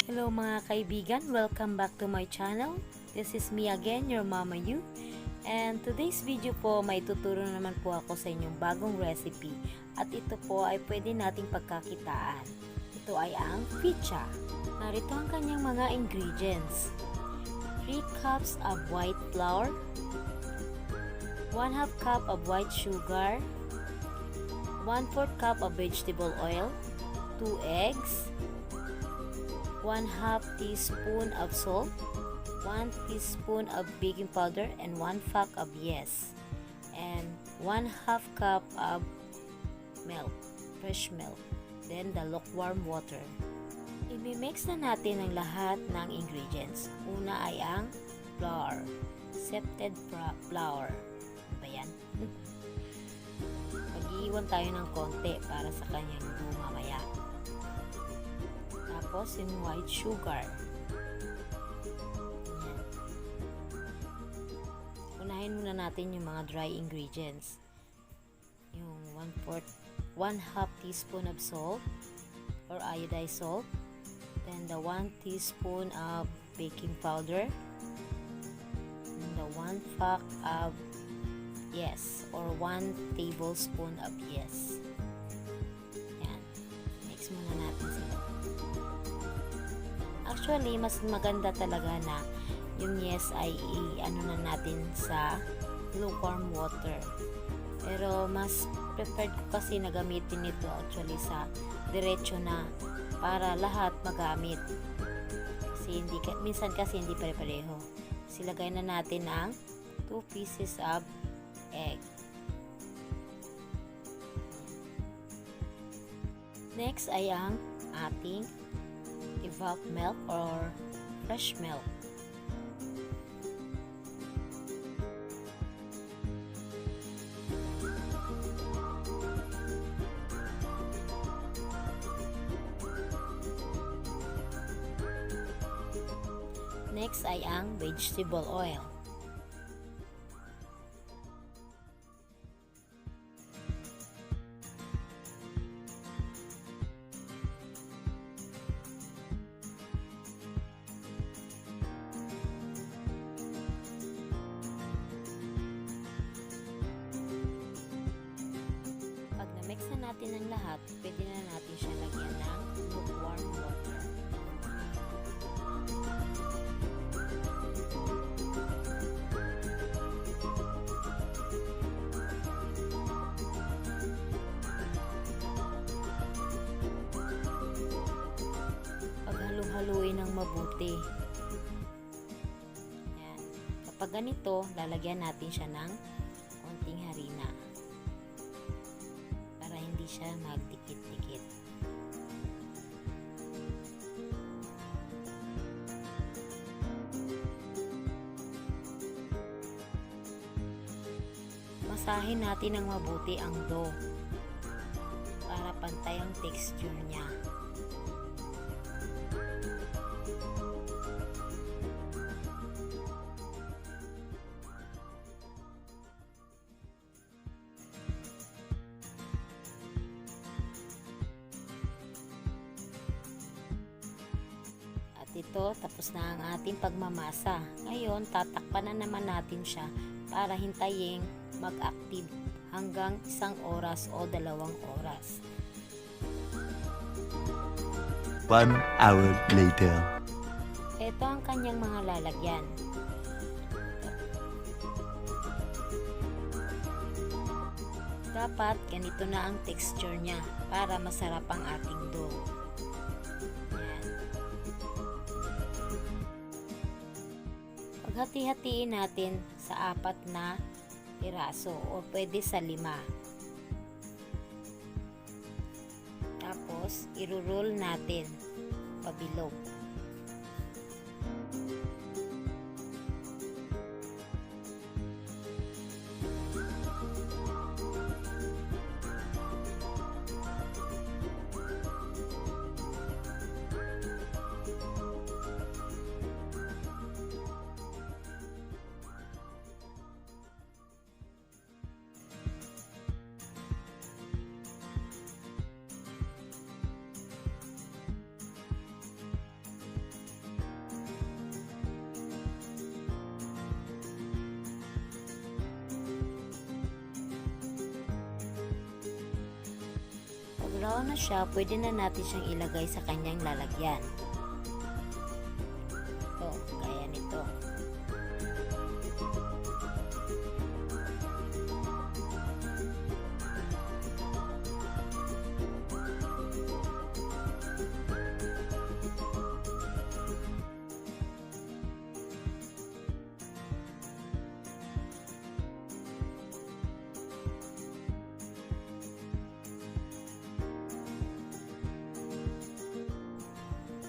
Hello mga kaibigan, welcome back to my channel. This is me again, your Mama You. And today's video po, may tuturo naman po ako sa inyong bagong recipe. At ito po ay pwede nating pagkakitaan. Ito ay ang pizza. Narito ang kanyang mga ingredients. 3 cups of white flour, 1/2 cup of white sugar, 1/4 cup of vegetable oil, 2 eggs, 1/2 teaspoon of salt, 1 teaspoon of baking powder, and 1 pack of yeast, and 1/2 cup of milk, fresh milk, then the lukewarm water. I-mix na natin ang lahat ng ingredients. Una ay ang flour, sifted flour. Ano ba yan? Mag-iiwan tayo ng konti para sa kanyang dough mamaya. Tapos yung white sugar. Ayan. Unahin muna natin yung mga dry ingredients. Yung 1/2 teaspoon of salt or iodized salt. Then the 1 teaspoon of baking powder. And the 1 pack of yeast or 1 tablespoon of yeast. Ayan. Mix muna natin sila. Actually, mas maganda talaga na yung yeast ay i-ano na natin sa lukewarm water. Pero mas preferred ko kasi na gamitin ito actually sa diretso na para lahat magamit. Kasi minsan kasi hindi pare-pareho. Silagay na natin ang 2 pieces of egg. Next ay ang ating evap milk or fresh milk. Next ay ang vegetable oil. Pag na-mix na natin ang lahat, pwede na natin siya lagyan ng lukewarm water. Haluin ng mabuti. Yan. Kapag ganito, lalagyan natin siya ng konting harina para hindi siya magdikit-dikit. Masahin natin ng mabuti ang dough para pantay ang texture niya. Ito, tapos na ang ating pagmamasa. Ngayon, tatakpan na naman natin siya para hintayin mag-active hanggang 1 oras o 2 oras. 1 hour later. Ito ang kanyang mga lalagyan. Dapat ganito na ang texture niya para masarap ang ating dough. Hati-hatiin natin sa 4 na piraso o pwede sa 5. Tapos, i-roll natin pabilog. brown na siya, pwede na natin siyang ilagay sa kanyang lalagyan. Ito, gaya nito.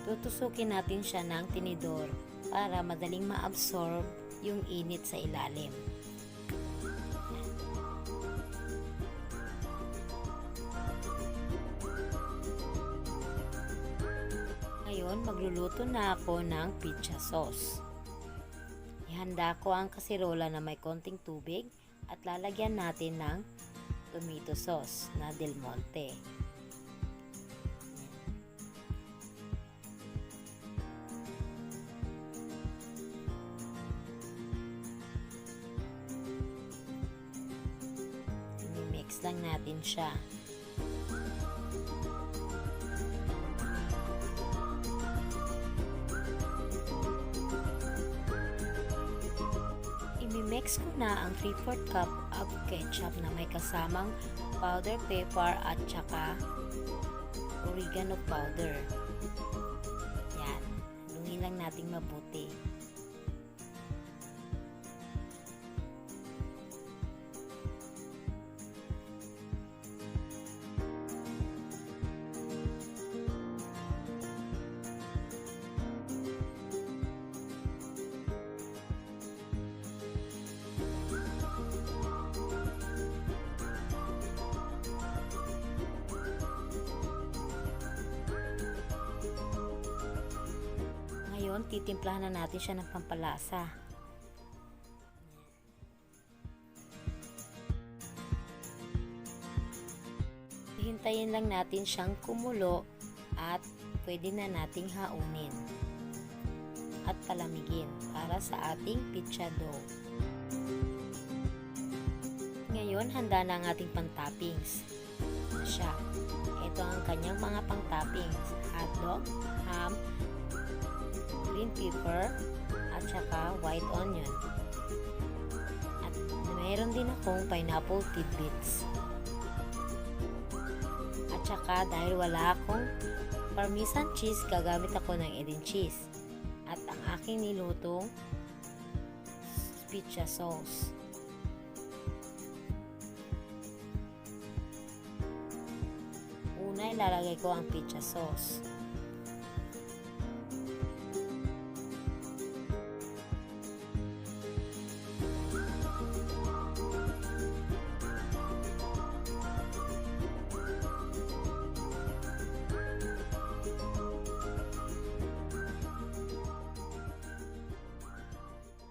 Tutusukin natin siya ng tinidor para madaling ma-absorb yung init sa ilalim. Ngayon, magluluto na ako ng pizza sauce. Ihanda ko ang kasirola na may konting tubig at lalagyan natin ng tomato sauce na Del Monte. I-mix lang natin siya. I-mix ko na ang 3/4 cup of ketchup na may kasamang powder pepper at saka oregano powder. Yan. Halungin lang natin mabuti. Ngayon, titimplahan na natin siya ng pampalasa. Hihintayin lang natin siyang kumulo at pwede na nating haunin at palamigin para sa ating pizza dough. Ngayon, handa na ang ating pang-toppings. Na siya. Ito ang kanyang mga pang-toppings: hotdog, ham, green pepper, at saka white onion. At mayroon din akong pineapple tidbits. At saka dahil wala akong Parmesan cheese, gagamit ako ng Edin cheese. At ang aking nilutong pizza sauce. Una, ilalagay ko ang pizza sauce.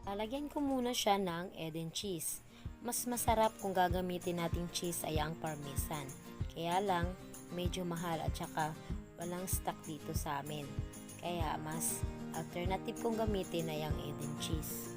Lalagyan ko muna siya ng Edin cheese. Mas masarap kung gagamitin nating cheese ay ang Parmesan. Kaya lang, medyo mahal at saka walang stock dito sa amin. Kaya mas alternative kong gamitin ay ang Edin cheese.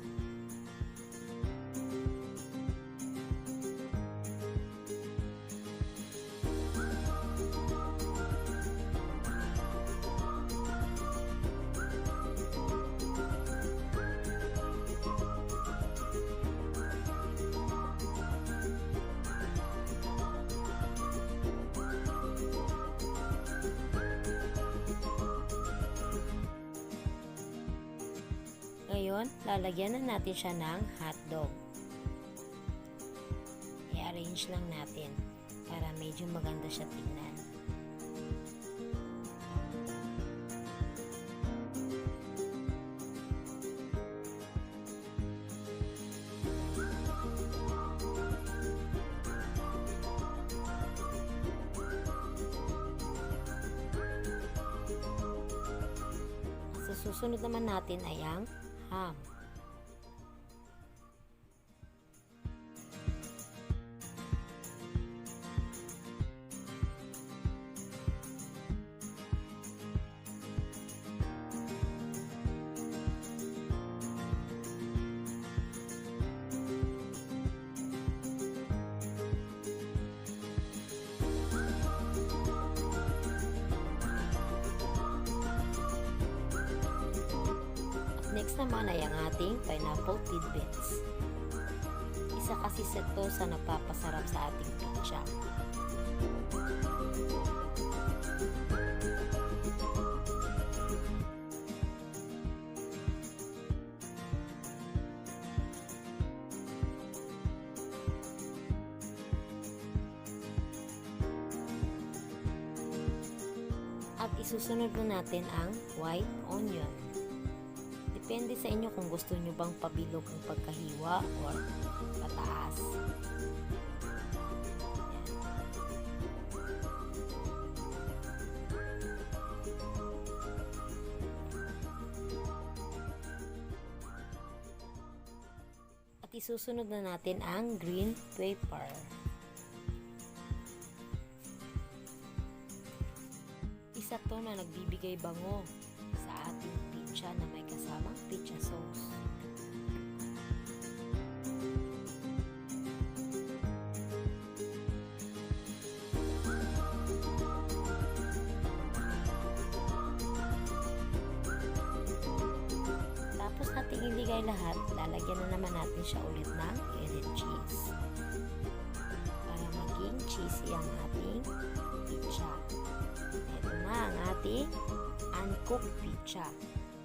Ngayon, lalagyan na natin siya ng hotdog. I-arrange lang natin para medyo maganda siya tingnan. Sa susunod naman natin ay ang ham. Next naman ay ang ating pineapple tidbits. Isa kasi ito sa napapasarap sa ating pizza. At isusunod na natin ang white onion. Depende sa inyo kung gusto nyo bang pabilog ang pagkahiwa or pataas. At isusunod na natin ang green pepper. Isa to na nagbibigay bango sa ating pizza na may kasamang pizza sauce. Tapos nating iligay lahat, lalagyan na naman natin siya ulit ng added cheese para maging cheesy ang ating pizza. Ito na ang ating uncooked pizza.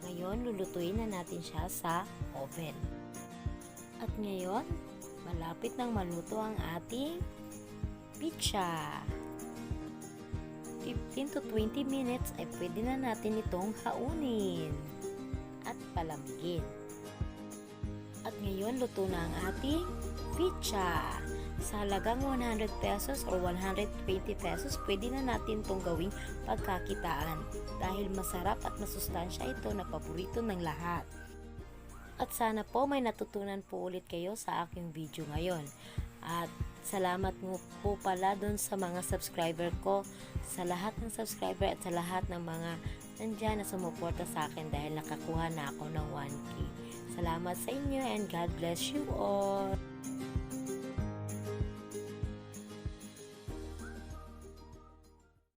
Ngayon, lulutuin na natin siya sa oven. At ngayon, malapit nang maluto ang ating pizza. 15 to 20 minutes ay pwede na natin itong haunin at palamigin. At ngayon, luto na ang ating pizza. Sa halagang 100 pesos or 120 pesos, pwede na natin itong gawing pagkakitaan dahil masarap at masustansya ito na paborito ng lahat. At sana po may natutunan po ulit kayo sa aking video ngayon. At salamat po pala dun sa mga subscriber ko, sa lahat ng subscriber at sa lahat ng mga nandyan na sumuporta sa akin dahil nakakuha na ako ng 1K. Salamat sa inyo and God bless you all!